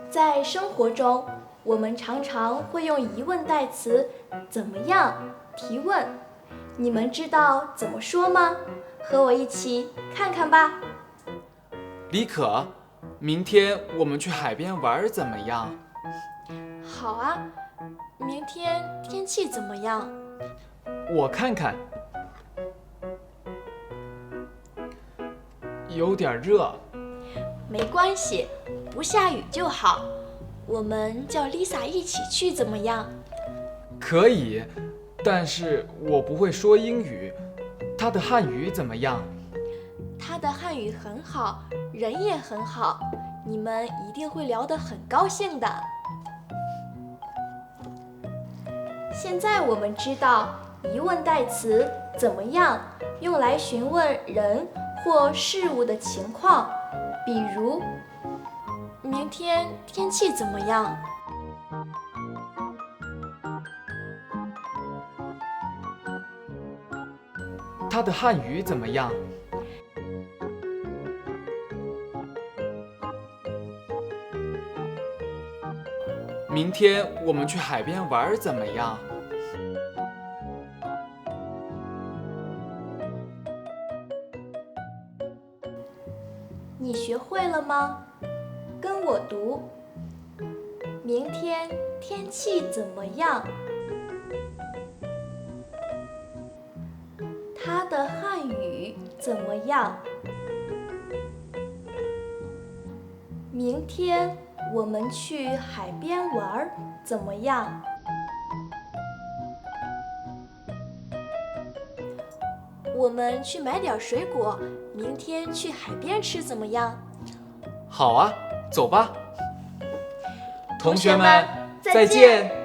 在生活中，我们常常会用疑问代词怎么样提问，你们知道怎么说吗？和我一起看看吧。李可，明天我们去海边玩怎么样？好啊，明天天气怎么样？我看看，有点热。没关系，不下雨就好。我们叫 Lisa 一起去怎么样？可以，但是我不会说英语。她的汉语怎么样？她的汉语很好，人也很好，你们一定会聊得很高兴的。现在我们知道疑问代词怎么样用来询问人或事物的情况，比如明天天气怎么样？她的汉语怎么样？明天我们去海边玩怎么样？你学会了吗？跟我读。明天天气怎么样？它的汉语怎么样？明天我们去海边玩怎么样？我们去买点水果，明天去海边吃怎么样？好啊，走吧。同学们，再见。